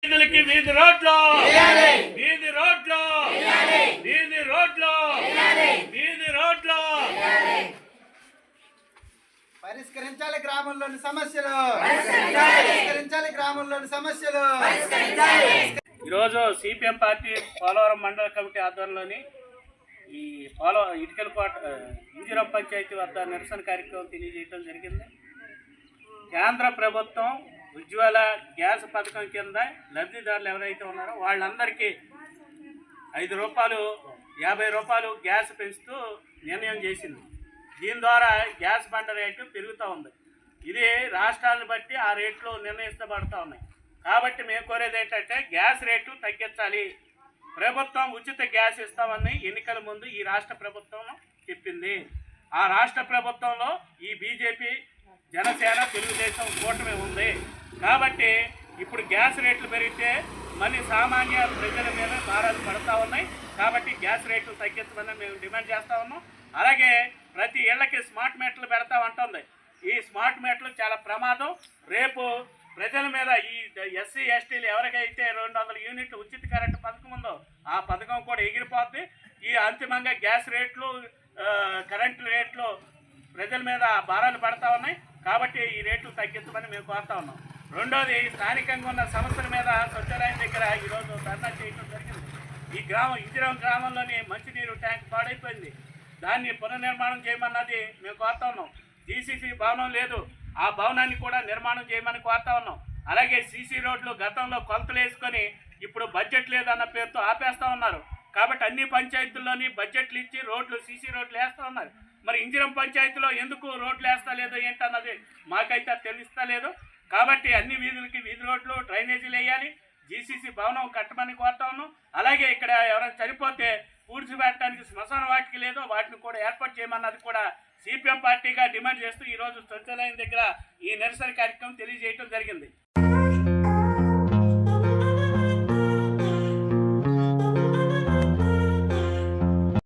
వీధి రోడ్లు వీధి రోడ్లు వీధి రోడ్లు వీధి రోడ్లు పరిష్కరించాలి గ్రామంలోని సమస్యలు పరిష్కరించాలి గ్రామంలోని సమస్యలు. ఈరోజు సిపిఎం పార్టీ పోలవరం మండల కమిటీ ఆధ్వర్యంలోని ఈ ఇటుకలపాట ఇందిరం పంచాయతీ వద్ద నిరసన కార్యక్రమం తెలియజేయడం జరిగింది. కేంద్ర ప్రభుత్వం ఉజ్వల గ్యాస్ పథకం కింద లబ్ధిదారులు ఎవరైతే ఉన్నారో వాళ్ళందరికీ 5 రూపాయలు 50 రూపాయలు గ్యాస్ పెంచుతూ నిర్ణయం చేసింది. దీని ద్వారా గ్యాస్ బండ రేటు పెరుగుతూ ఉంది. ఇది రాష్ట్రాలను బట్టి ఆ రేట్లు నిర్ణయించబడుతూ ఉన్నాయి. కాబట్టి మేము కోరేది ఏంటంటే గ్యాస్ రేటు తగ్గించాలి. ప్రభుత్వం ఉచిత గ్యాస్ ఇస్తామని ఎన్నికల ముందు ఈ రాష్ట్ర ప్రభుత్వం చెప్పింది. ఆ రాష్ట్ర ప్రభుత్వంలో ఈ బీజేపీ, జనసేన, తెలుగుదేశం కూటమి ఉంది. కాబట్టి ఇప్పుడు గ్యాస్ రేట్లు పెరిగితే మళ్ళీ సామాన్య ప్రజల మీద భారాలు పడుతూ ఉన్నాయి. కాబట్టి గ్యాస్ రేట్లు తగ్గించమని మేము డిమాండ్ చేస్తూ ఉన్నాం. అలాగే ప్రతి ఇళ్లకి స్మార్ట్ మీటర్లు పెడతామంటుంది. ఈ స్మార్ట్ మీటర్లు చాలా ప్రమాదం. రేపు ప్రజల మీద ఈ ఎస్సీ ఎస్టీలు ఎవరికైతే 200 యూనిట్లు ఉచిత కరెంటు పథకం ఉందో ఆ పథకం కూడా ఎగిరిపోద్ది. ఈ అంతిమంగా గ్యాస్ రేట్లు, కరెంటు రేట్లు ప్రజల మీద భారాలు పడతా ఉన్నాయి. కాబట్టి ఈ రేట్లు తగ్గించమని మేము కోరుతా ఉన్నాం. రెండోది, స్థానికంగా ఉన్న సమస్యల మీద స్వచ్ఛాలయం దగ్గర ఈరోజు ధర్నా చేయడం జరిగింది. ఈ ఇందిరం గ్రామంలోని మంచినీరు ట్యాంక్ పాడైపోయింది. దాన్ని పునర్నిర్మాణం చేయమన్నది మేము కోరుతా ఉన్నాం. జీసీసీ భవనం లేదు, ఆ భవనాన్ని కూడా నిర్మాణం చేయమని కోరుతా ఉన్నాం. అలాగే సీసీ రోడ్లు గతంలో కొలతలు వేసుకొని ఇప్పుడు బడ్జెట్ లేదన్న పేరుతో ఆపేస్తూ ఉన్నారు. కాబట్టి అన్ని పంచాయతీల్లోని బడ్జెట్లు ఇచ్చి రోడ్లు, సీసీ రోడ్లు వేస్తూ ఉన్నారు. మరి ఇందిరం పంచాయతీలో ఎందుకు రోడ్లు వేస్తా లేదో ఏంటన్నది మాకైతే తెలుస్తా లేదు. కాబట్టి అన్ని వీధులకి వీధి రోడ్లు, డ్రైనేజీలు వేయాలి, జీసీసీ భవనం కట్టమని కోరుతా ఉన్నాం. అలాగే ఇక్కడ ఎవరైనా చనిపోతే పూడ్చిపెట్టడానికి శ్మశాన వాటికి లేదో వాటిని కూడా ఏర్పాటు చేయమన్నది కూడా సిపిఎం పార్టీగా డిమాండ్ చేస్తూ ఈరోజు స్వచ్ఛాలయం దగ్గర ఈ నిరసన కార్యక్రమం తెలియజేయడం జరిగింది.